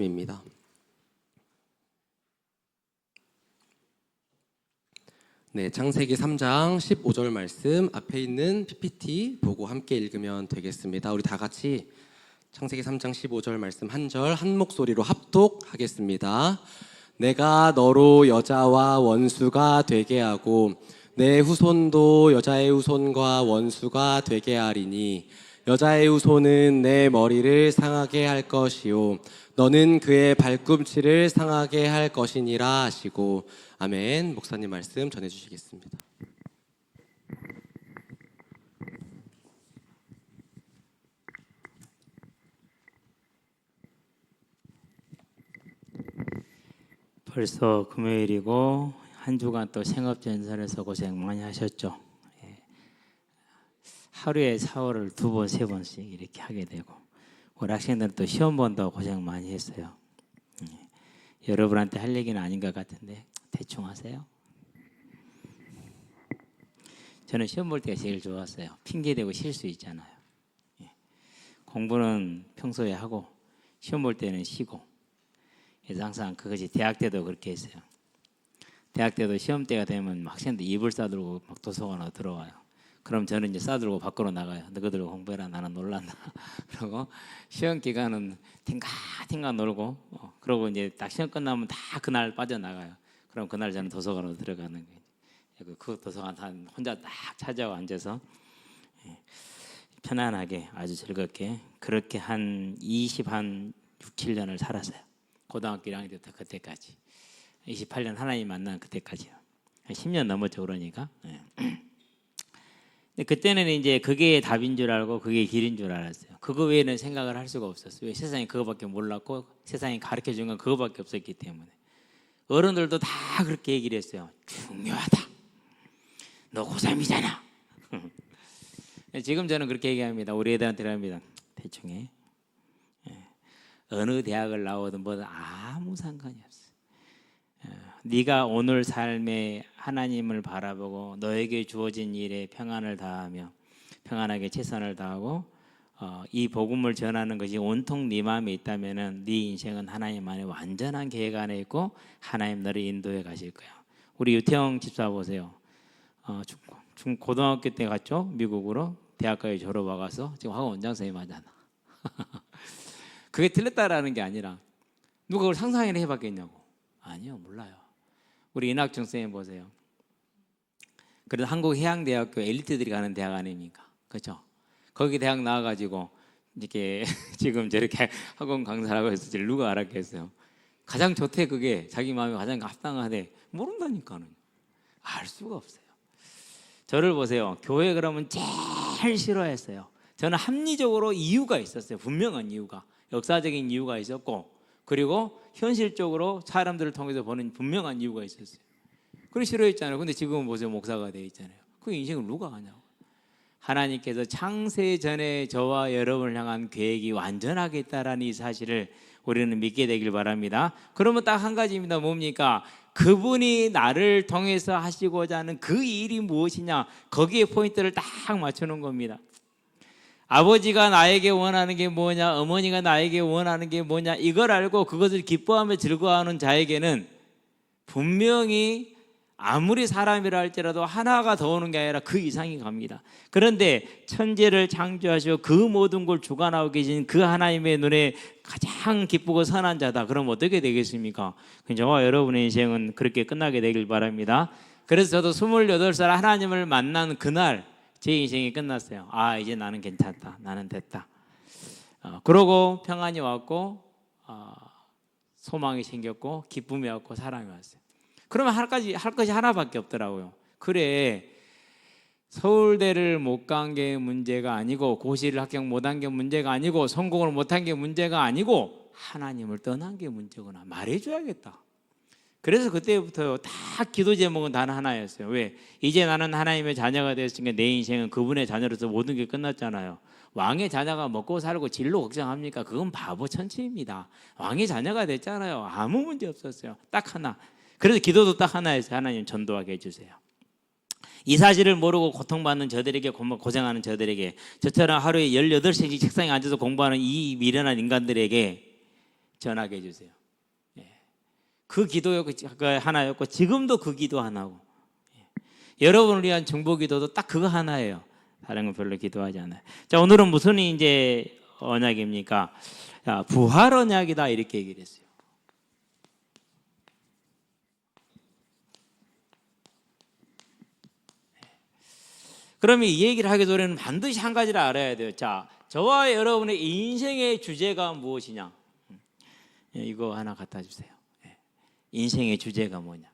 입니다. 네, 창세기 3장 15절 말씀 앞에 있는 PPT 보고 함께 읽으면 되겠습니다. 우리 다 같이 창세기 3장 15절 말씀 한 절 한 목소리로 합독하겠습니다. 내가 너로 여자와 원수가 되게 하고 내 후손도 여자의 후손과 원수가 되게 하리니 여자의 후손은 내 머리를 상하게 할 것이요 너는 그의 발꿈치를 상하게 할 것이니라 하시고 아멘. 목사님 말씀 전해주시겠습니다. 벌써 금요일이고 한 주간 또 생업전선에서 고생 많이 하셨죠. 하루에 샤워를 2번, 3번씩 이렇게 하게 되고 우리 학생들은 또 시험 본다고 고생 많이 했어요. 여러분한테 할 얘기는 아닌 것 같은데 대충 하세요. 저는 시험 볼 때가 제일 좋았어요. 핑계대고 쉴 수 있잖아요. 공부는 평소에 하고 시험 볼 때는 쉬고. 그래서 항상 그것이 대학 때도 그렇게 했어요. 대학 때도 시험 때가 되면 학생들 이불 싸들고 막 도서관으로 들어와요. 그럼 저는 이제 싸들고 밖으로 나가요. 너희들 공부해라, 나는 놀란다. 그러고 시험 기간은 팅가팅가 놀고 그러고 이제 딱 시험 끝나면 다 그날 빠져나가요. 그럼 그날 저는 도서관으로 들어가는 거예요. 그 도서관 혼자 딱 찾아와 앉아서 편안하게 아주 즐겁게 그렇게 한 6, 7년을 살았어요. 고등학교 1학년 때부터 그때까지 28년 하나님 만난 그때까지요. 한 10년 넘었죠. 그러니까 근데 그때는 이제 그게 답인 줄 알고 그게 길인 줄 알았어요. 그거 외에는 생각을 할 수가 없었어요. 왜? 세상에 그거밖에 몰랐고 세상이 가르쳐준 건 그거밖에 없었기 때문에. 어른들도 다 그렇게 얘기를 했어요. 중요하다. 너 고3이잖아. 지금 저는 그렇게 얘기합니다. 우리 애들한테 합니다. 대충 해. 어느 대학을 나오든 뭐든 아무 상관이 없어요. 네가 오늘 삶에 하나님을 바라보고 너에게 주어진 일에 평안을 다하며 평안하게 최선을 다하고 이 복음을 전하는 것이 온통 네 마음에 있다면은 네 인생은 하나님 안에 완전한 계획 안에 있고 하나님 너를 인도해 가실 거야. 우리 유태영 집사 보세요. 고등학교 때 갔죠. 미국으로 대학까지 졸업 와가서 지금 학원 원장 선생님 하잖아. 그게 틀렸다라는 게 아니라 누가 그걸 상상이나 해봤겠냐고. 아니요, 몰라요. 우리 이낙중 선생님 보세요. 그래도 한국해양대학교 엘리트들이 가는 대학 아닙니까? 그렇죠? 거기 대학 나와가지고 이렇게 지금 저렇게 학원 강사를 하고 있을 줄 누가 알았겠어요? 가장 좋대 그게 자기 마음에 가장 합당하대 모른다니까는 알 수가 없어요. 저를 보세요. 교회 그러면 제일 싫어했어요. 저는 합리적으로 이유가 있었어요. 분명한 이유가. 역사적인 이유가 있었고 그리고 현실적으로 사람들을 통해서 보는 분명한 이유가 있었어요. 그래 싫어했잖아요. 근데 지금은 보세요. 목사가 되어 있잖아요. 그 인생을 누가 하냐고. 하나님께서 창세전에 저와 여러분을 향한 계획이 완전하게 있다라는 이 사실을 우리는 믿게 되길 바랍니다. 그러면 딱 한 가지입니다. 뭡니까? 그분이 나를 통해서 하시고자 하는 그 일이 무엇이냐 거기에 포인트를 딱 맞추는 겁니다. 아버지가 나에게 원하는 게 뭐냐, 어머니가 나에게 원하는 게 뭐냐 이걸 알고 그것을 기뻐하며 즐거워하는 자에게는 분명히 아무리 사람이라 할지라도 하나가 더 오는 게 아니라 그 이상이 갑니다. 그런데 천지를 창조하시고 그 모든 걸 주관하고 계신 그 하나님의 눈에 가장 기쁘고 선한 자다. 그럼 어떻게 되겠습니까? 저와 여러분의 인생은 그렇게 끝나게 되길 바랍니다. 그래서 저도 28살 하나님을 만난 그날 제 인생이 끝났어요. 아, 이제 나는 괜찮다. 나는 됐다. 그러고 평안이 왔고 소망이 생겼고 기쁨이 왔고 사랑이 왔어요. 그러면 할 것이 하나밖에 없더라고요. 그래, 서울대를 못 간 게 문제가 아니고 고시를 합격 못한 게 문제가 아니고 성공을 못한 게 문제가 아니고 하나님을 떠난 게 문제구나. 말해줘야겠다. 그래서 그때부터 다 기도 제목은 단 하나였어요. 왜? 이제 나는 하나님의 자녀가 되었으니까 내 인생은 그분의 자녀로서 모든 게 끝났잖아요. 왕의 자녀가 먹고 살고 진로 걱정합니까? 그건 바보 천치입니다. 왕의 자녀가 됐잖아요. 아무 문제 없었어요. 딱 하나. 그래서 기도도 딱 하나였어요. 하나님 전도하게 해주세요. 이 사실을 모르고 고통받는 저들에게 고생하는 저들에게 저처럼 하루에 18시간씩 책상에 앉아서 공부하는 이 미련한 인간들에게 전하게 해주세요. 예. 그 기도가 하나였고 지금도 그 기도 하나고, 예. 여러분을 위한 중보 기도도 딱 그거 하나예요. 다른 건 별로 기도하지 않아요. 자, 오늘은 무슨 이제 언약입니까? 자, 부활 언약이다 이렇게 얘기를 했어요. 그러면 이 얘기를 하기 전에는 반드시 한 가지를 알아야 돼요. 자, 저와 여러분의 인생의 주제가 무엇이냐? 이거 하나 갖다 주세요. 인생의 주제가 뭐냐?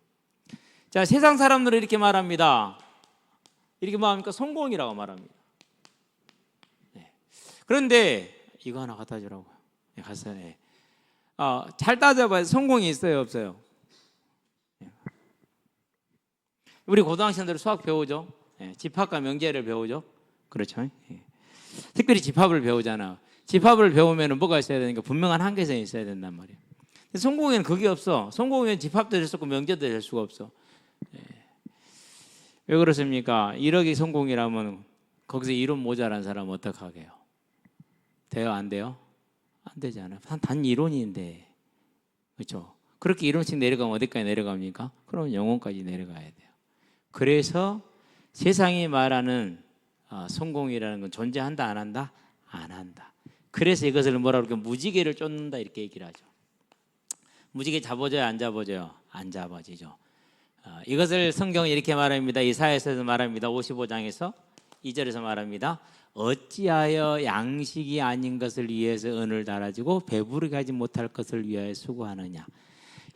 자, 세상 사람들은 이렇게 말합니다. 이렇게 말합니까? 성공이라고 말합니다. 그런데 이거 하나 갖다 주라고요. 가서 잘 따져봐요. 성공이 있어요, 없어요? 우리 고등학생들 수학 배우죠. 집합과 명제를 배우죠. 그렇죠. 특별히 집합을 배우잖아. 집합을 배우면 뭐가 있어야 되니까 분명한 한계선이 있어야 된단 말이에요. 근데 성공에는 그게 없어. 성공에는 집합도 될 수 없고 명제도 될 수가 없어. 왜 그렇습니까? 1억이 성공이라면 거기서 이론 모자란 사람은 어떡하게요? 돼요? 안 돼요? 안 되잖아요. 단 이론인데, 그렇죠? 그렇게 이론씩 내려가면 어디까지 내려갑니까? 그럼 영혼까지 내려가야 돼요. 그래서 세상이 말하는 성공이라는 건 존재한다 안 한다? 안 한다. 그래서 이것을 뭐라고 그럴까? 무지개를 쫓는다 이렇게 얘기를 하죠. 무지개 잡아줘요 안 잡아줘요? 안 잡아지죠. 이것을 성경은 이렇게 말합니다. 이사야서에서 말합니다. 55장에서 2절에서 말합니다. 어찌하여 양식이 아닌 것을 위해서 은을 달아주고 배부르게 하지 못할 것을 위하여 수고하느냐.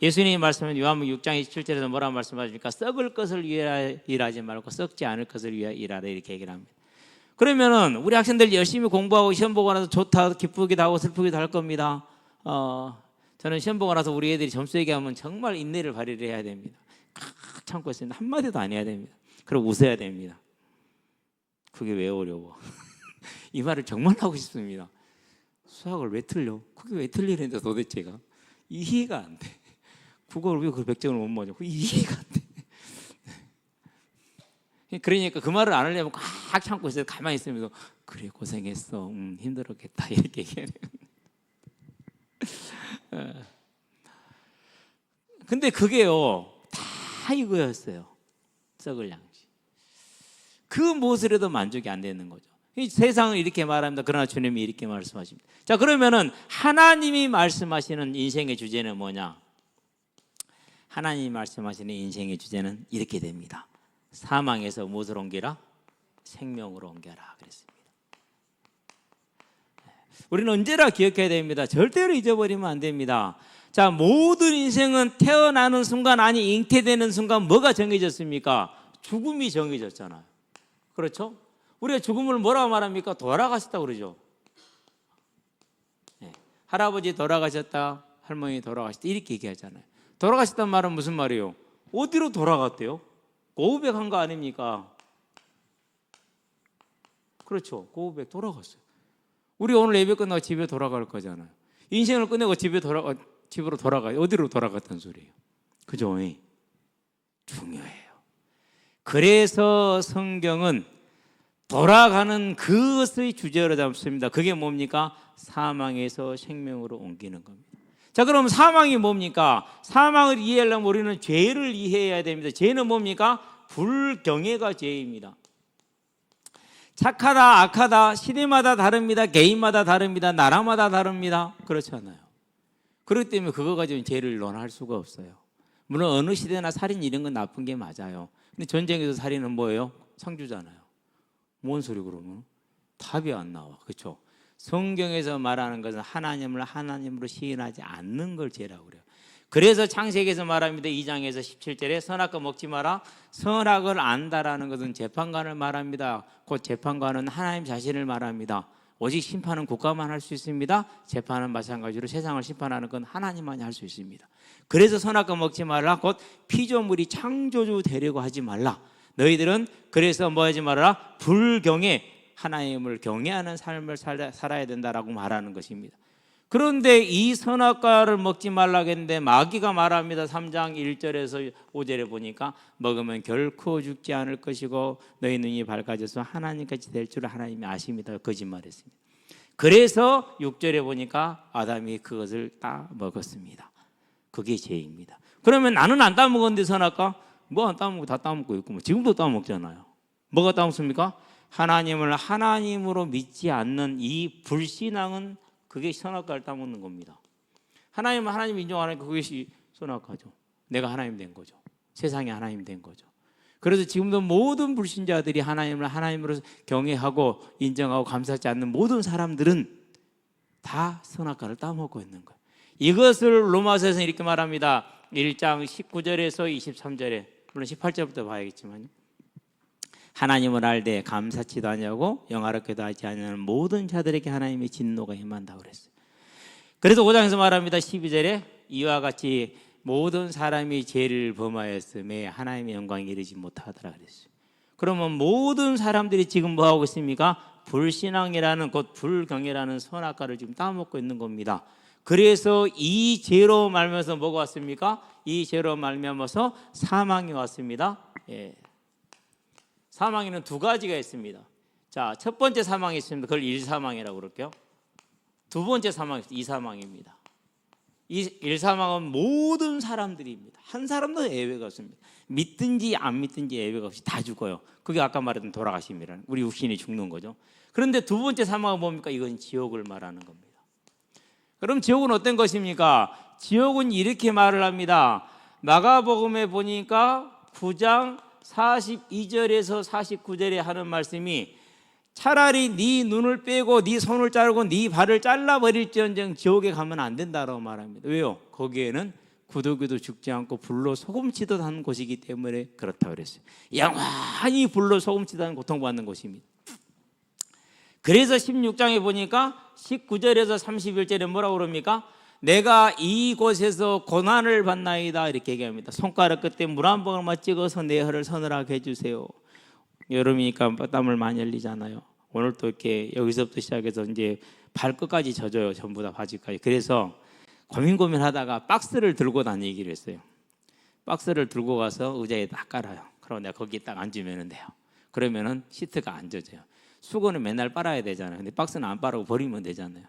예수님이 말씀은 요한복음 6장 27절에서 뭐라고 말씀하십니까? 썩을 것을 위해 일하지 말고 썩지 않을 것을 위해 일하라 이렇게 얘기를 합니다. 그러면은 우리 학생들 열심히 공부하고 시험 보고 나서 좋다 기쁘기도 하고 슬프기도 할 겁니다. 저는 시험 보고 나서 우리 애들이 점수 얘기하면 정말 인내를 발휘를 해야 됩니다. 칵 참고 있습니다. 한마디도 안 해야 됩니다. 그리고 웃어야 됩니다. 그게 왜 어려워? 이 말을 정말 하고 싶습니다. 수학을 왜 틀려? 그게 왜 틀리는데 도대체가 이해가 안 돼. 국어를 왜 그 100점을 못 맞아? 그게 이해가 안 돼. 그러니까 그 말을 안 하려면 꽉 참고 있어요. 가만히 있으면서 그래 고생했어. 힘들었겠다 이렇게 얘기해요. 근데 그게요 다 이거였어요. 썩을 양식. 그 무엇이라도 만족이 안 되는 거죠. 이 세상은 이렇게 말합니다. 그러나 주님이 이렇게 말씀하십니다. 자, 그러면은 하나님이 말씀하시는 인생의 주제는 뭐냐? 하나님이 말씀하시는 인생의 주제는 이렇게 됩니다. 사망에서 무엇을 옮겨라? 생명으로 옮겨라 그랬습니다. 우리는 언제나 기억해야 됩니다. 절대로 잊어버리면 안 됩니다. 자, 모든 인생은 태어나는 순간 아니 잉태되는 순간 뭐가 정해졌습니까? 죽음이 정해졌잖아요. 그렇죠? 우리가 죽음을 뭐라고 말합니까? 돌아가셨다고 그러죠. 네. 할아버지 돌아가셨다, 할머니 돌아가셨다 이렇게 얘기하잖아요. 돌아가셨단 말은 무슨 말이에요? 어디로 돌아갔대요? 고우백한 거 아닙니까? 그렇죠. 고우백 돌아갔어요. 우리 오늘 예배 끝나고 집에 돌아갈 거잖아요. 인생을 끝내고 집으로 돌아가요. 어디로 돌아갔다는 소리예요? 그죠? 중요해요. 그래서 성경은 돌아가는 그것의 주제로 잡습니다. 그게 뭡니까? 사망에서 생명으로 옮기는 겁니다. 자, 그럼 사망이 뭡니까? 사망을 이해하려면 우리는 죄를 이해해야 됩니다. 죄는 뭡니까? 불경애가 죄입니다. 착하다, 악하다, 시대마다 다릅니다. 개인마다 다릅니다. 나라마다 다릅니다. 그렇지 않아요? 그렇기 때문에 그거 가지고 죄를 논할 수가 없어요. 물론 어느 시대나 살인 이런 건 나쁜 게 맞아요. 근데 전쟁에서 살인은 뭐예요? 상주잖아요. 뭔 소리 그러면? 답이 안 나와. 그렇죠? 성경에서 말하는 것은 하나님을 하나님으로 시인하지 않는 걸 죄라고 그래요. 그래서 창세기에서 말합니다. 2장에서 17절에 선악과 먹지 마라. 선악을 안다라는 것은 재판관을 말합니다. 곧 재판관은 하나님 자신을 말합니다. 오직 심판은 국가만 할 수 있습니다. 재판은 마찬가지로 세상을 심판하는 건 하나님만이 할 수 있습니다. 그래서 선악과 먹지 말라. 곧 피조물이 창조주 되려고 하지 말라. 너희들은 그래서 뭐 하지 말아라? 불경에 하나님을 경외하는 삶을 살아야 된다라고 말하는 것입니다. 그런데 이 선악과를 먹지 말라고 했는데 마귀가 말합니다. 3장 1절에서 5절에 보니까 먹으면 결코 죽지 않을 것이고 너희 눈이 밝아져서 하나님같이 될 줄 하나님이 아십니다. 거짓말했습니다. 그래서 6절에 보니까 아담이 그것을 따 먹었습니다. 그게 죄입니다. 그러면 나는 안 따먹었는데 선악과? 뭐 안 따먹고 다 따먹고 있고 뭐 지금도 따먹잖아요. 뭐가 따먹습니까? 하나님을 하나님으로 믿지 않는 이 불신앙은 그게 선악과를 따먹는 겁니다. 하나님은 하나님 인정하니까 그것이 선악과죠. 내가 하나님 된 거죠. 세상이 하나님 된 거죠. 그래서 지금도 모든 불신자들이 하나님을 하나님으로 경외하고 인정하고 감사하지 않는 모든 사람들은 다 선악과를 따먹고 있는 거예요. 이것을 로마서에서는 이렇게 말합니다. 1장 19절에서 23절에, 물론 18절부터 봐야겠지만, 하나님을 알되 감사치도 아니하고 영화롭게도 하지 않는 모든 자들에게 하나님의 진노가 임한다고 그랬어요. 그래서 5장에서 말합니다. 12절에 이와 같이 모든 사람이 죄를 범하였음에 하나님의 영광에 이르지 못하더라 그랬어요. 그러면 모든 사람들이 지금 뭐 하고 있습니까? 불신앙이라는 곧 불경이라는 선악과를 지금 따먹고 있는 겁니다. 그래서 이 죄로 말면서 뭐가 왔습니까? 이 죄로 말미암아서 사망이 왔습니다. 예. 사망에는 두 가지가 있습니다. 자, 첫 번째 사망이 있습니다. 그걸 일사망이라고 그럴게요. 두 번째 사망이 이사망입니다. 이 일사망은 모든 사람들입니다. 한 사람도 예외가 없습니다. 믿든지 안 믿든지 예외가 없이 다 죽어요. 그게 아까 말했던 돌아가심이라는, 우리 육신이 죽는 거죠. 그런데 두 번째 사망은 뭡니까? 이건 지옥을 말하는 겁니다. 그럼 지옥은 어떤 것입니까? 지옥은 이렇게 말을 합니다. 마가복음에 보니까 9장 42절에서 49절에 하는 말씀이 차라리 네 눈을 빼고 네 손을 자르고 네 발을 잘라버릴지언정 지옥에 가면 안 된다고 말합니다. 왜요? 거기에는 구더기도 죽지 않고 불로 소금치듯 하는 곳이기 때문에 그렇다고 그랬어요. 영원히 불로 소금치듯 하는 고통받는 곳입니다. 그래서 16장에 보니까 19절에서 31절에 뭐라고 그럽니까? 내가 이곳에서 고난을 받나이다 이렇게 얘기합니다. 손가락 끝에 물 한 방울만 찍어서 내 혀를 서늘하게 해주세요. 여름이니까 땀을 많이 흘리잖아요. 오늘 또 이렇게 여기서부터 시작해서 이제 발끝까지 젖어요. 전부 다 바지까지. 그래서 고민하다가 박스를 들고 다니기로 했어요. 박스를 들고 가서 의자에 딱 깔아요. 그럼 내가 거기에 딱 앉으면 돼요. 그러면은 시트가 안 젖어요. 수건은 맨날 빨아야 되잖아요. 근데 박스는 안 빨아고 버리면 되잖아요.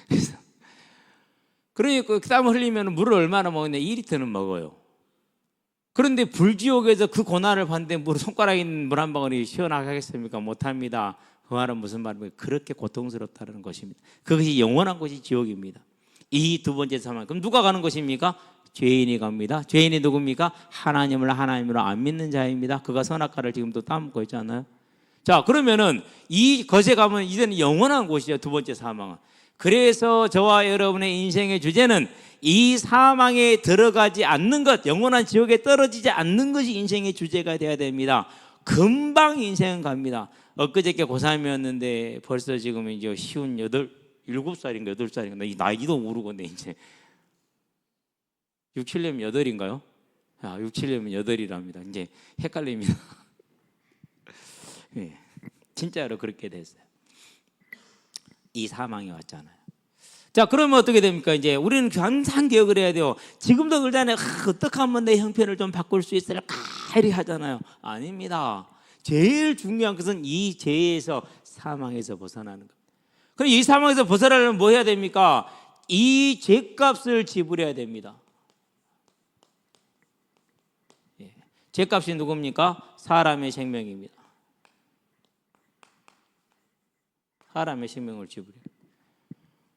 그래서 그러니까 땀을 흘리면 물을 얼마나 먹느냐? 2리터는 먹어요. 그런데 불지옥에서 그 고난을 받는데 손가락에 있는 물 한 방울이 시원하게 하겠습니까? 못합니다. 그 말은 무슨 말입니까? 그렇게 고통스럽다는 것입니다. 그것이 영원한 곳이 지옥입니다. 이 두 번째 사망. 그럼 누가 가는 것입니까? 죄인이 갑니다. 죄인이 누굽니까? 하나님을 하나님으로 안 믿는 자입니다. 그가 선악과를 지금도 따먹고 있잖아요. 자, 그러면은 이 것에 가면 이제는 영원한 곳이죠. 두 번째 사망은. 그래서 저와 여러분의 인생의 주제는 이 사망에 들어가지 않는 것, 영원한 지옥에 떨어지지 않는 것이 인생의 주제가 되어야 됩니다. 금방 인생은 갑니다. 엊그저께 고3이었는데 벌써 지금 이제 쉬운 7살인가 8살인가 이 나이도 모르겠네 이제 6, 7년 8인가요? 6, 7년 8이랍니다. 이제 헷갈립니다. 네, 진짜로 그렇게 됐어요. 이 사망이 왔잖아요. 자, 그러면 어떻게 됩니까? 이제 우리는 항상 기억을 해야 돼요. 지금도 그러잖아요. 어떻게 하면 내 형편을 좀 바꿀 수 있을까? 이렇게 하잖아요. 아닙니다. 제일 중요한 것은 이 죄에서 사망에서 벗어나는 겁니다. 그럼 이 사망에서 벗어나려면 뭐 해야 됩니까? 이 죄값을 지불해야 됩니다. 예. 죄값이 누굽니까? 사람의 생명입니다. 사람의 생명을 지불해요.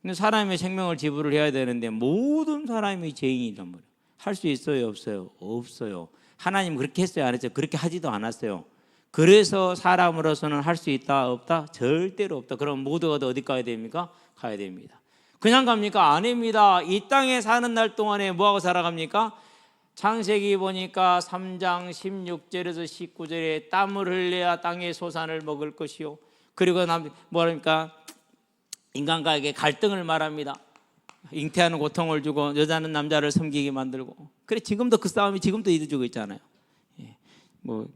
근데 사람의 생명을 지불을 해야 되는데 모든 사람이 죄인이란 말이에요. 할 수 있어요? 없어요? 없어요. 하나님 그렇게 했어요? 안 했어요? 그렇게 하지도 않았어요. 그래서 사람으로서는 할 수 있다? 없다? 절대로 없다. 그럼 모두가 어디 가야 됩니까? 가야 됩니다. 그냥 갑니까? 아닙니다. 이 땅에 사는 날 동안에 뭐하고 살아갑니까? 창세기 보니까 3장 16절에서 19절에 땀을 흘려야 땅의 소산을 먹을 것이요. 그리고 뭐랍니까? 인간과에게 갈등을 말합니다. 잉태하는 고통을 주고 여자는 남자를 섬기게 만들고. 그래 지금도 그 싸움이 지금도 이루어지고 있잖아요. 예. 뭐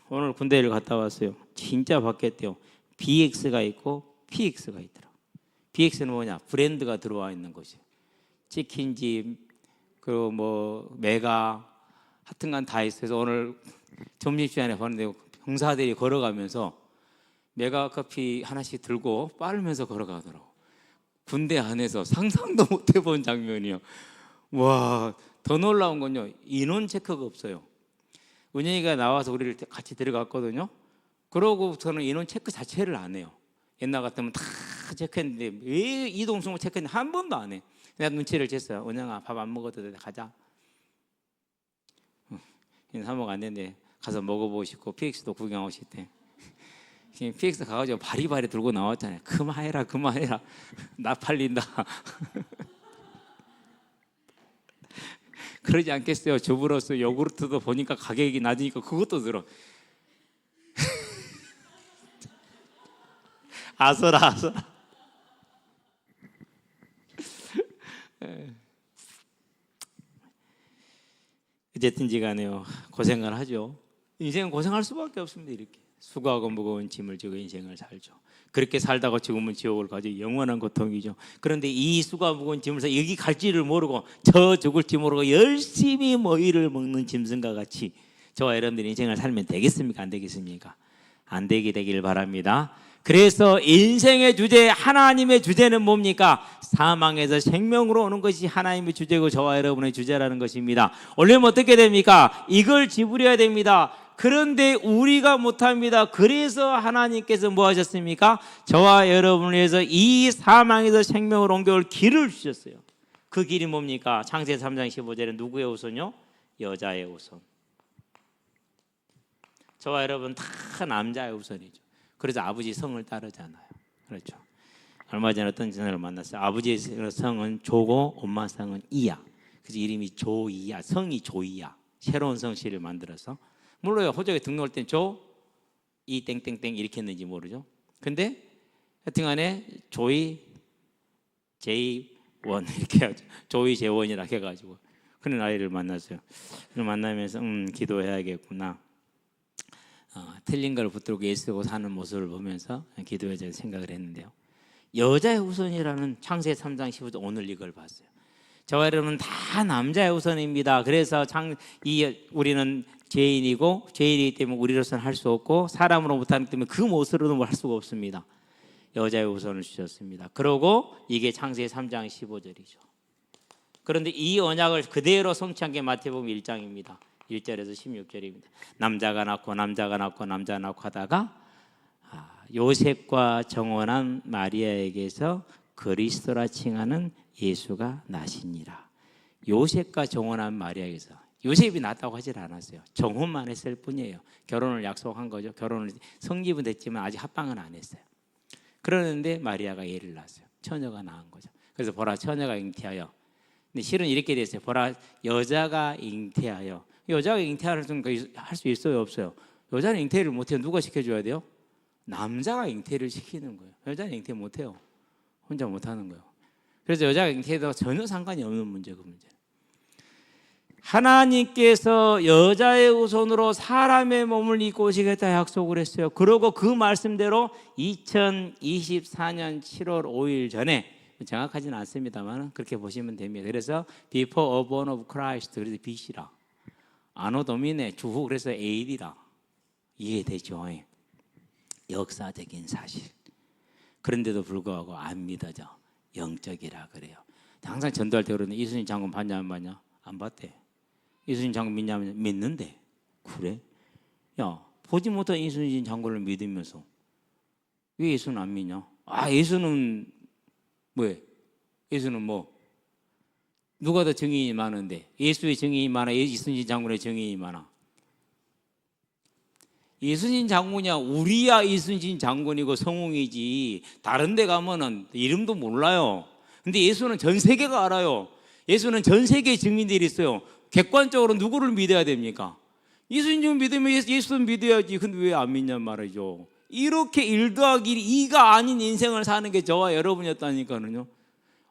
오늘 군대를 갔다 왔어요. 진짜 바뀌었대요. BX가 있고 PX가 있더라고. BX는 뭐냐? 브랜드가 들어와 있는 것이에요. 치킨집 그리고 뭐 메가 하여튼간 다 있어서 오늘 점심시간에 봤는데 병사들이 걸어가면서 메가커피 하나씩 들고 빨면서 걸어가더라고. 군대 안에서 상상도 못 해본 장면이요. 와, 더 놀라운 건요, 인원 체크가 없어요. 은영이가 나와서 우리를 같이 데려갔거든요. 그러고부터는 인원 체크 자체를 안 해요. 옛날 같으면 다 체크했는데 왜 이동승을 체크했는데 한 번도 안 해. 내가 눈치를 챘어요. 은영아, 밥 안 먹어도 돼, 가자. 사모가 안 되는데 가서 먹어보고 싶고 PX도 구경하고 싶대. PX 가가지고 바리바리 들고 나왔잖아요. 그만해라, 그만해라. 나 팔린다. 그러지 않겠어요? 주부로서 요구르트도 보니까 가격이 낮으니까 그것도 들어. 아서라, 아서라. 어쨌든지 간에요, 고생을 하죠. 인생은 고생할 수밖에 없습니다. 이렇게 수고하고 무거운 짐을 지고 인생을 살죠. 그렇게 살다가 죽으면 지옥을 가지, 영원한 고통이죠. 그런데 이 수고하고 무거운 짐을 서 여기 갈지를 모르고 저 죽을지 모르고 열심히 모이를 먹는 짐승과 같이 저와 여러분들 인생을 살면 되겠습니까? 안 되겠습니까? 안 되게 되길 바랍니다. 그래서 인생의 주제, 하나님의 주제는 뭡니까? 사망에서 생명으로 오는 것이 하나님의 주제고 저와 여러분의 주제라는 것입니다. 올려면 어떻게 됩니까? 이걸 지불해야 됩니다. 그런데 우리가 못합니다. 그래서 하나님께서 뭐 하셨습니까? 저와 여러분을 위해서 이 사망에서 생명으로 옮겨올 길을 주셨어요. 그 길이 뭡니까? 창세기 3장 15절에 누구의 후손요? 여자의 후손. 저와 여러분 다 남자의 후손이죠. 그래서 아버지 성을 따르잖아요. 그렇죠. 얼마 전에 어떤 전을 만났어요. 아버지의 성은 조고 엄마 성은 이야. 그래서 이름이 조이야. 성이 조이야. 새로운 성씨를 만들어서. 몰라요. 호적에 등록할 땐 조, 이 땡땡땡 이렇게 했는지 모르죠. 근데 하여튼간에 조이 제이원 이렇게 하죠. 조이 제원이라 해가지고 그런 아이를 만났어요. 그걸 만나면서 기도해야겠구나. 틀린 걸 붙들고 예수고 사는 모습을 보면서 기도해야 생각을 했는데요. 여자의 후손이라는 창세기 3장 15절 오늘 이걸 봤어요. 저와 여러분은 다 남자의 후손입니다. 그래서 우리는 죄인이고 죄인이기 때문에 우리로서는 할 수 없고 사람으로 못하기 때문에 그 모습으로는 할 수가 없습니다. 여자의 후손을 주셨습니다. 그러고 이게 창세기 3장 15절이죠. 그런데 이 언약을 그대로 성취한 게 마태복음 1장입니다. 1절에서 16절입니다. 남자가 낳고 하다가 요셉과 정혼한 마리아에게서 그리스도라 칭하는 예수가 나시니라. 요셉과 정혼한 마리아에게서, 요셉이 낳았다고 하질 않았어요. 정혼만 했을 뿐이에요. 결혼을 약속한 거죠. 결혼을 성립은 됐지만 아직 합방은 안 했어요. 그러는데 마리아가 애를 낳았어요. 처녀가 낳은 거죠. 그래서 보라, 처녀가 잉태하여. 근데 실은 이렇게 됐어요. 보라, 여자가 잉태하여. 여자가 잉태할 수 있어요, 없어요? 여자는 잉태를 못해요. 누가 시켜줘야 돼요? 남자가 잉태를 시키는 거예요. 여자는 잉태 못해요. 혼자 못하는 거예요. 그래서 여자가 잉태해도 전혀 상관이 없는 문제, 그 문제는. 하나님께서 여자의 후손으로 사람의 몸을 입고 오시겠다 약속을 했어요. 그러고 그 말씀대로 2024년 7월 5일 전에, 정확하지는 않습니다만 그렇게 보시면 됩니다. 그래서 before a born of Christ, 그래서 BC라. 아노 도미네 주후, 그래서 AD라. 이해되죠? 역사적인 사실. 그런데도 불구하고 안 믿어져. 영적이라 그래요. 항상 전도할 때 그러는데 이순신 장군 봤냐 안 봤냐? 안 봤대. 이순신 장군 믿냐면 믿는데. 그래? 야, 보지 못한 이순신 장군을 믿으면서 왜 예수는 안 믿냐? 예수는 뭐해? 예수는 뭐? 누가 더 증인이 많은데? 예수의 증인이 많아? 이순신 장군의 증인이 많아? 이순신 장군이야 우리야 이순신 장군이고 성웅이지, 다른 데 가면은 이름도 몰라요. 근데 예수는 전 세계가 알아요. 예수는 전 세계에 증인들이 있어요. 객관적으로 누구를 믿어야 됩니까? 이순신 장군 믿으면 예수는 믿어야지. 근데 왜 안 믿냔 말이죠. 이렇게 1 더하기 2가 아닌 인생을 사는 게 저와 여러분이었다니까요.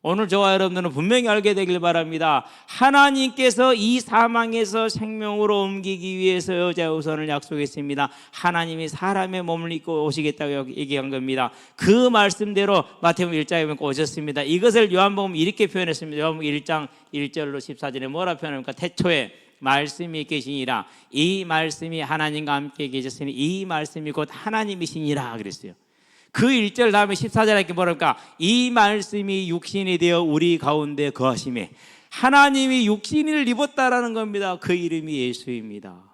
오늘 저와 여러분들은 분명히 알게 되길 바랍니다. 하나님께서 이 사망에서 생명으로 옮기기 위해서 여자의 후손을 약속했습니다. 하나님이 사람의 몸을 입고 오시겠다고 얘기한 겁니다. 그 말씀대로 마태복음 1장에 보면 오셨습니다. 이것을 요한복음 이렇게 표현했습니다. 요한복음 1장 1절로 14절에 뭐라 표현합니까? 태초에 말씀이 계시니라. 이 말씀이 하나님과 함께 계셨으니 이 말씀이 곧 하나님이시니라 그랬어요. 그 1절 다음에 14절에 이렇게 뭐랄까? 이 말씀이 육신이 되어 우리 가운데 거하심에 하나님이 육신을 입었다라는 겁니다. 그 이름이 예수입니다.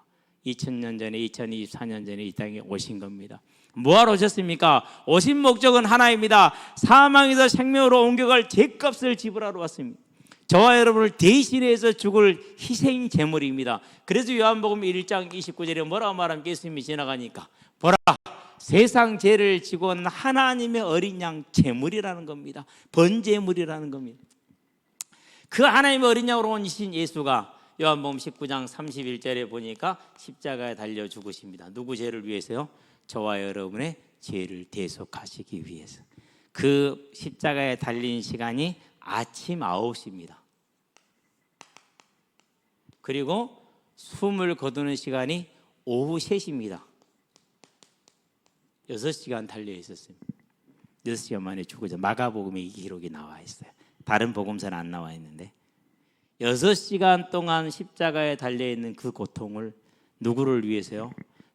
2000년 전에 2024년 전에 이 땅에 오신 겁니다. 뭐하러 오셨습니까? 오신 목적은 하나입니다. 사망에서 생명으로 옮겨갈 죄값을 지불하러 왔습니다. 저와 여러분을 대신해서 죽을 희생 제물입니다. 그래서 요한복음 1장 29절에 뭐라고 말하면 예수님이 지나가니까 보라 세상 죄를 지고 온 하나님의 어린 양 제물이라는 겁니다. 번제물이라는 겁니다. 그 하나님의 어린 양으로 오신 예수가 요한복음 19장 31절에 보니까 십자가에 달려 죽으십니다. 누구 죄를 위해서요? 저와 여러분의 죄를 대속하시기 위해서. 그 십자가에 달린 시간이 아침 9시입니다. 그리고 숨을 거두는 시간이 오후 3시입니다. 6시간 달려 있었습니다. 6시간 만에 죽으죠. 마가복음에 이 기록이 나와 있어요. 다른 복음서는 안 나와 있는데 6시간 동안 십자가에 달려있는 그 고통을 누구를 위해서요?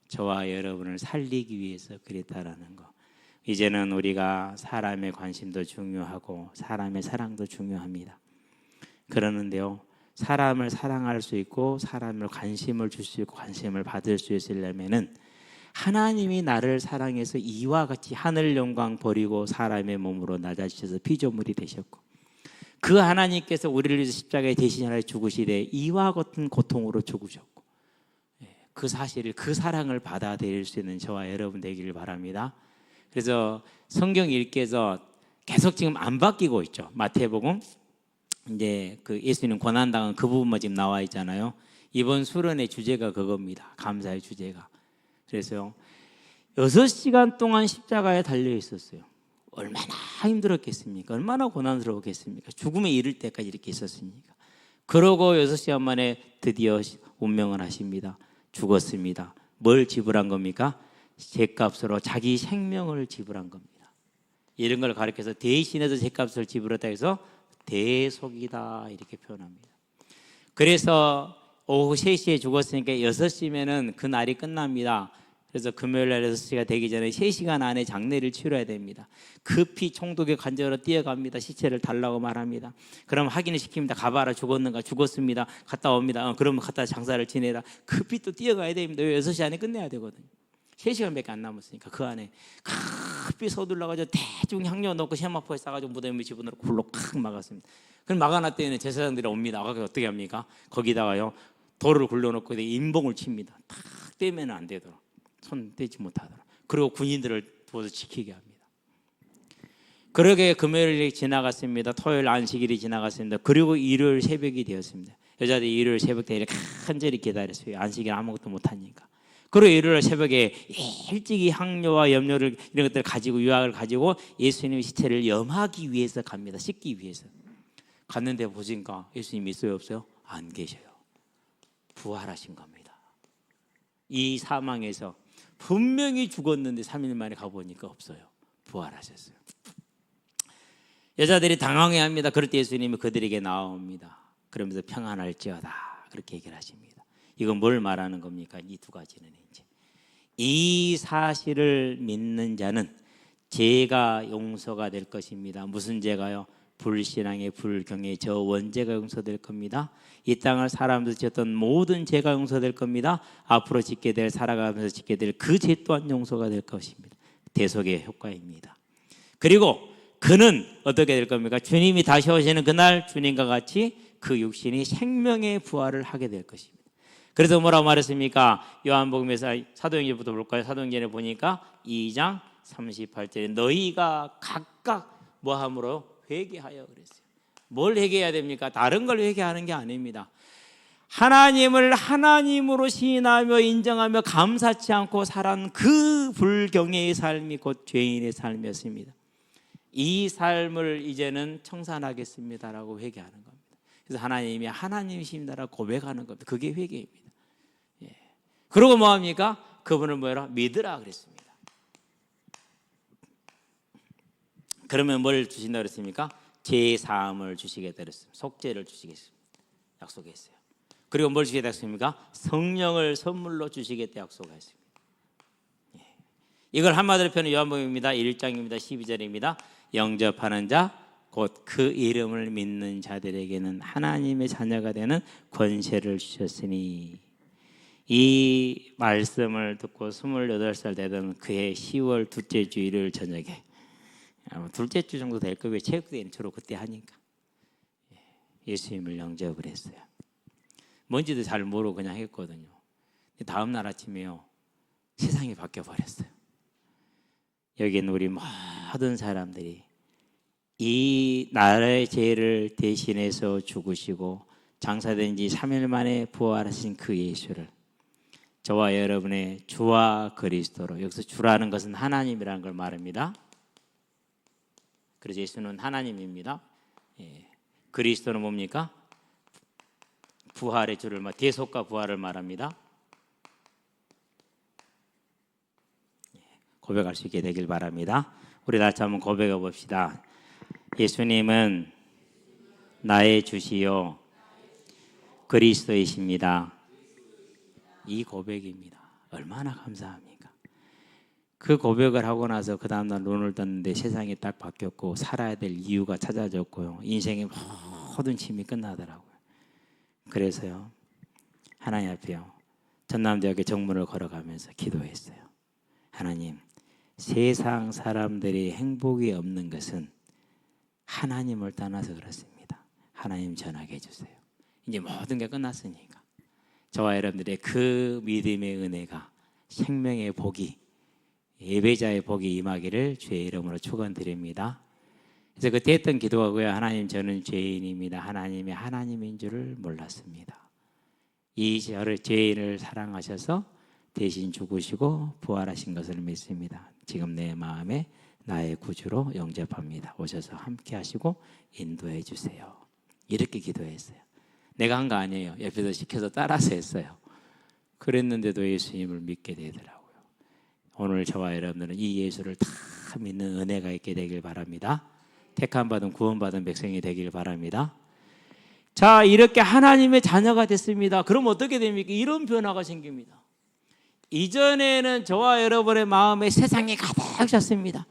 저와 여러분을 살리기 위해서 그랬다라는 거. 이제는 우리가 사람의 관심도 중요하고 사람의 사랑도 중요합니다. 그러는데요, 사람을 사랑할 수 있고 사람을 관심을 줄 수 있고 관심을 받을 수 있으려면은 하나님이 나를 사랑해서 이와 같이 하늘 영광 버리고 사람의 몸으로 낮아지셔서 피조물이 되셨고 그 하나님께서 우리를 위해서 십자가에 대신하여 죽으시되 이와 같은 고통으로 죽으셨고 그 사실을 그 사랑을 받아들일 수 있는 저와 여러분 되기를 바랍니다. 그래서 성경 읽기에서 계속 지금 안 바뀌고 있죠. 마태복음 이제 그 예수님 고난당한 그 부분만 지금 나와 있잖아요. 이번 수련의 주제가 그겁니다. 감사의 주제가. 그래서요 6시간 동안 십자가에 달려 있었어요. 얼마나 힘들었겠습니까? 얼마나 고난스러웠겠습니까? 죽음에 이를 때까지 이렇게 있었으니까. 그러고 6시간 만에 드디어 운명을 하십니다. 죽었습니다. 뭘 지불한 겁니까? 죄값으로 자기 생명을 지불한 겁니다. 이런 걸 가르쳐서 대신해서 죄값을 지불했다 해서 대속이다 이렇게 표현합니다. 그래서 오후 3시에 죽었으니까 6시면은 그 날이 끝납니다. 그래서 금요일 날 6시가 되기 전에 3시간 안에 장례를 치러야 됩니다. 급히 총독의 관저로 뛰어갑니다. 시체를 달라고 말합니다. 그럼 확인을 시킵니다. 가봐라 죽었는가? 죽었습니다. 갔다 옵니다. 그러면 갔다 장사를 지내라. 급히 또 뛰어가야 됩니다. 6시 안에 끝내야 되거든요. 3시간밖에 안 남았으니까 그 안에 급히 서둘러가지고 대충 향료 넣고 세마포에 싸가지고 무덤에 집어넣고 불로 칵 막았습니다. 그럼 막아놨더니 제사장들이 옵니다. 아까 어떻게 합니까? 거기다가요 돌을 굴려놓고 인봉을 칩니다. 탁 떼면 안 되도록 손 떼지 못하도록. 그리고 군인들을 두어서 지키게 합니다. 그러게 금요일이 지나갔습니다. 토요일 안식일이 지나갔습니다. 그리고 일요일 새벽이 되었습니다. 여자들이 일요일 새벽 때 간절히 기다렸어요. 안식일 아무것도 못하니까. 그리고 일요일 새벽에 일찍이 향료와 염료를 이런 것들을 가지고 유약을 가지고 예수님의 시체를 염하기 위해서 갑니다. 씻기 위해서. 갔는데 보니까 예수님 있어요 없어요? 안 계셔요. 부활하신 겁니다. 이 사망에서 분명히 죽었는데 3일 만에 가보니까 없어요. 부활하셨어요. 여자들이 당황해합니다. 그럴 때 예수님이 그들에게 나옵니다. 그러면서 평안할지어다 그렇게 얘기를 하십니다. 이건 뭘 말하는 겁니까? 이 두 가지는 이제 이 사실을 믿는 자는 죄가 용서가 될 것입니다. 무슨 죄가요? 불신앙의 불경의 저 원죄가 용서될 겁니다. 이 땅을 살아가면서 지었던 모든 죄가 용서될 겁니다. 앞으로 짓게 될 살아가면서 짓게 될 그 죄 또한 용서가 될 것입니다. 대속의 효과입니다. 그리고 그는 어떻게 될 겁니까? 주님이 다시 오시는 그날 주님과 같이 그 육신이 생명의 부활을 하게 될 것입니다. 그래서 뭐라고 말했습니까? 요한복음에서 사도행전부터 볼까요? 사도행전에 보니까 2장 38절에 너희가 각각 뭐함으로 회개하여 그랬어요. 뭘 회개해야 됩니까? 다른 걸 회개하는 게 아닙니다. 하나님을 하나님으로 시인하며 인정하며 감사치 않고 살아온 그 불경외의 삶이 곧 죄인의 삶이었습니다. 이 삶을 이제는 청산하겠습니다라고 회개하는 겁니다. 그래서 하나님이 하나님이십니다라고 고백하는 겁니다. 그게 회개입니다. 예. 그러고 뭐합니까? 그분을 뭐라 믿으라 그랬습니다. 그러면 뭘 주신다 그랬습니까? 죄 사함을 주시겠다 그랬습니다. 속죄를 주시겠습니다. 약속했어요. 그리고 뭘 주시겠다 했습니까? 성령을 선물로 주시겠다 약속하였습니다. 이걸 한마디로 표현한 요한복음입니다. 1장입니다. 12절입니다. 영접하는 자 곧 그 이름을 믿는 자들에게는 하나님의 자녀가 되는 권세를 주셨으니, 이 말씀을 듣고 28살 되던 그해 10월 둘째 주 일요일 저녁에, 둘째 주 정도 될 거예요. 체육대회는 주로 그때 하니까 예수님을 영접을 했어요. 뭔지도 잘 모르고 그냥 했거든요. 다음 날 아침에요, 세상이 바뀌어 버렸어요. 여기 있는 우리 모든 사람들이 이 나라의 죄를 대신해서 죽으시고 장사된 지 3일 만에 부활하신 그 예수를 저와 여러분의 주와 그리스도로, 여기서 주라는 것은 하나님이라는 걸 말합니다. 그래서 예수는 하나님입니다. 그리스도는 뭡니까? 부활의 주를, 대속과 부활을 말합니다. 고백할 수 있게 되길 바랍니다. 우리 다시 한번 고백해 봅시다. 예수님은 나의 주시요 그리스도이십니다. 이 고백입니다. 얼마나 감사합니까? 그 고백을 하고 나서 그 다음날 눈을 떴는데 세상이 딱 바뀌었고 살아야 될 이유가 찾아졌고요. 인생의 모든 짐이 끝나더라고요. 그래서요, 하나님 앞에요, 전남대학교 정문을 걸어가면서 기도했어요. 하나님, 세상 사람들이 행복이 없는 것은 하나님을 떠나서 그렇습니다. 하나님 전하게 해주세요. 이제 모든 게 끝났으니까 저와 여러분들의 그 믿음의 은혜가, 생명의 복이, 예배자의 복이 임하기를 주의 이름으로 축원드립니다. 그래서 그때 했던 기도하고요, 하나님, 저는 죄인입니다. 하나님이 하나님인 줄을 몰랐습니다. 이 저를 죄인을 사랑하셔서 대신 죽으시고 부활하신 것을 믿습니다. 지금 내 마음에 나의 구주로 영접합니다. 오셔서 함께 하시고 인도해 주세요. 이렇게 기도했어요. 내가 한 거 아니에요. 옆에서 시켜서 따라서 했어요. 그랬는데도 예수님을 믿게 되더라고요. 오늘 저와 여러분들은 이 예수를 다 믿는 은혜가 있게 되길 바랍니다. 택함받은 구원받은 백성이 되길 바랍니다. 자, 이렇게 하나님의 자녀가 됐습니다. 그럼 어떻게 됩니까? 이런 변화가 생깁니다. 이전에는 저와 여러분의 마음에 세상이 가득 찼습니다.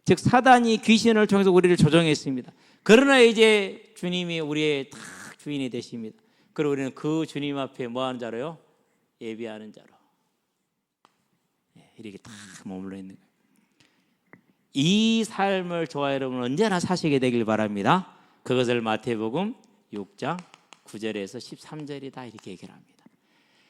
즉 사단이 귀신을 통해서 우리를 조종했습니다. 그러나 이제 주님이 우리의 다 주인이 되십니다. 그리고 우리는 그 주님 앞에 뭐 하는 자로요? 예비하는 자로 이렇게 딱 머물러 있는 거예요. 이 삶을 저와 여러분은 언제나 사시게 되길 바랍니다. 그것을 마태복음 6장 9절에서 13절이 다 이렇게 얘기합니다.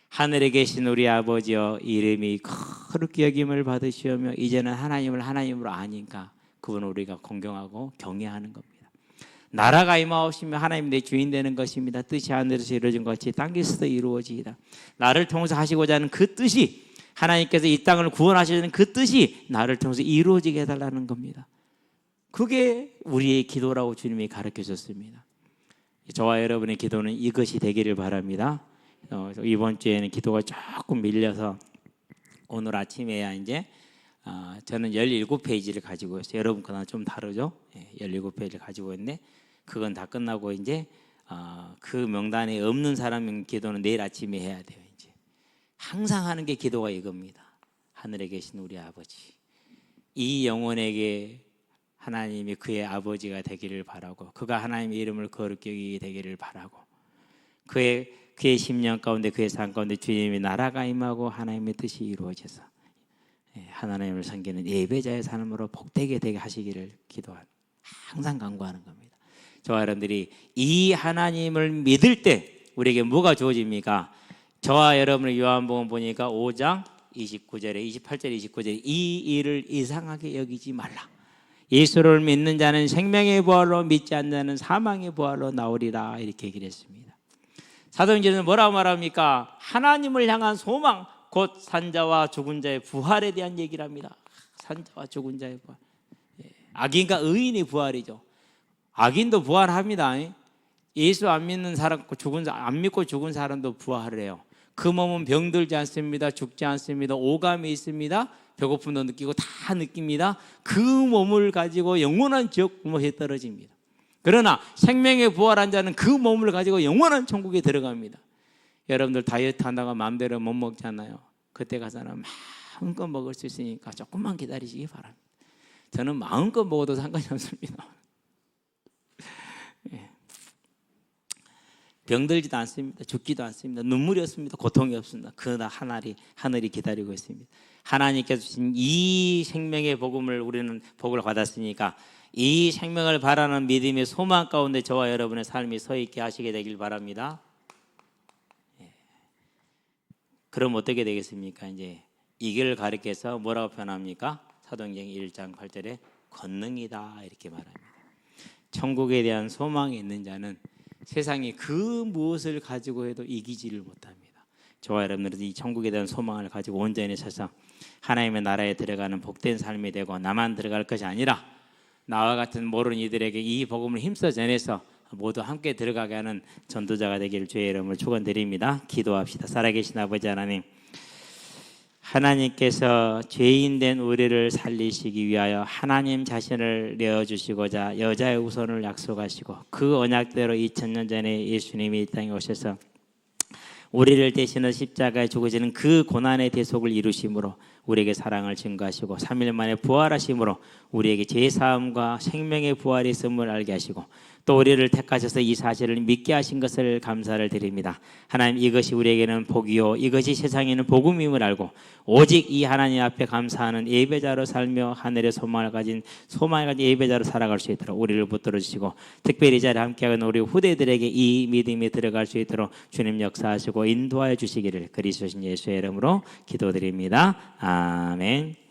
하늘에 계신 우리 아버지여, 이름이 거룩히 여김을 받으시오며, 이제는 하나님을 하나님으로 아니까 그분을 우리가 공경하고 경외하는 겁니다. 나라가 임하옵시며 하나님 내 주인 되는 것입니다. 뜻이 하늘에서 이루어진 것 같이 땅에서도 이루어지이다. 나를 통해서 하시고자 하는 그 뜻이, 하나님께서 이 땅을 구원하시는 그 뜻이 나를 통해서 이루어지게 해달라는 겁니다. 그게 우리의 기도라고 주님이 가르쳐 줬습니다. 저와 여러분의 기도는 이것이 되기를 바랍니다. 이번 주에는 기도가 조금 밀려서 오늘 아침에야 이제 저는 17페이지를 가지고 있어요. 여러분 거나 좀 다르죠? 17페이지를 가지고 있는데 그건 다 끝나고 이제 그 명단에 없는 사람 기도는 내일 아침에 해야 돼요. 이제 항상 하는 게 기도가 이겁니다. 하늘에 계신 우리 아버지, 이 영혼에게 하나님이 그의 아버지가 되기를 바라고, 그가 하나님의 이름을 거룩히 여기게 되기를 바라고, 그의 심령 가운데, 그의 삶 가운데 주님의 나라가 임하고 하나님의 뜻이 이루어져서 하나님을 섬기는 예배자의 삶으로 복되게 되게 하시기를 기도하는, 항상 간구하는 겁니다. 저와 여러분들이 이 하나님을 믿을 때 우리에게 뭐가 주어집니까? 저와 여러분의 요한복음 보니까 5장 29절에 28절에 29절에 이 일을 이상하게 여기지 말라. 예수를 믿는 자는 생명의 부활로, 믿지 않는 자는 사망의 부활로 나오리라, 이렇게 얘기를 했습니다. 사도행전은 뭐라고 말합니까? 하나님을 향한 소망, 곧 산자와 죽은 자의 부활에 대한 얘기를 합니다. 산자와 죽은 자의 부활. 악인과 의인의 부활이죠. 악인도 부활합니다. 예수 안 믿는 사람, 안 믿고 죽은 사람도 부활을 해요. 그 몸은 병들지 않습니다. 죽지 않습니다. 오감이 있습니다. 배고픔도 느끼고 다 느낍니다. 그 몸을 가지고 영원한 지옥 부모에 떨어집니다. 그러나 생명의 부활한 자는 그 몸을 가지고 영원한 천국에 들어갑니다. 여러분들 다이어트 한다고 마음대로 못 먹잖아요. 그때 가서는 마음껏 먹을 수 있으니까 조금만 기다리시기 바랍니다. 저는 마음껏 먹어도 상관이 없습니다. 예. 병들지도 않습니다. 죽지도 않습니다. 눈물이 없습니다. 고통이 없습니다. 그러나 하늘이 기다리고 있습니다. 하나님께서 주신 이 생명의 복음을 우리는 복을 받았으니까 이 생명을 바라는 믿음의 소망 가운데 저와 여러분의 삶이 서 있게 하시게 되길 바랍니다. 예. 그럼 어떻게 되겠습니까? 이제 이 길을 가리켜서 뭐라고 표현합니까? 사도행전 1장 8절에 권능이다 이렇게 말합니다. 천국에 대한 소망이 있는 자는 세상에 그 무엇을 가지고 해도 이기지를 못합니다. 저와 여러분들은 이 천국에 대한 소망을 가지고 온전히 서서 하나님의 나라에 들어가는 복된 삶이 되고 나만 들어갈 것이 아니라 나와 같은 모르는 이들에게 이 복음을 힘써 전해서 모두 함께 들어가게 하는 전도자가 되기를 주의 이름으로 축원드립니다. 기도합시다. 살아계신 아버지 하나님, 하나님께서 죄인 된 우리를 살리시기 위하여 하나님 자신을 내어주시고자 여자의 우선을 약속하시고 그 언약대로 2000년 전에 예수님이 이 땅에 오셔서 우리를 대신해 십자가에 죽으시는 그 고난의 대속을 이루심으로 우리에게 사랑을 증거하시고 3일 만에 부활하심으로 우리에게 죄사함과 생명의 부활이 있음을 알게 하시고 또 우리를 택하셔서 이 사실을 믿게 하신 것을 감사를 드립니다. 하나님, 이것이 우리에게는 복이요 이것이 세상에는 복음임을 알고 오직 이 하나님 앞에 감사하는 예배자로 살며 하늘의 소망을 가진 예배자로 살아갈 수 있도록 우리를 붙들어 주시고 특별히 이 자리에 함께하는 우리 후대들에게 이 믿음이 들어갈 수 있도록 주님 역사하시고 인도하여 주시기를 그리스도신 예수의 이름으로 기도드립니다. 아멘.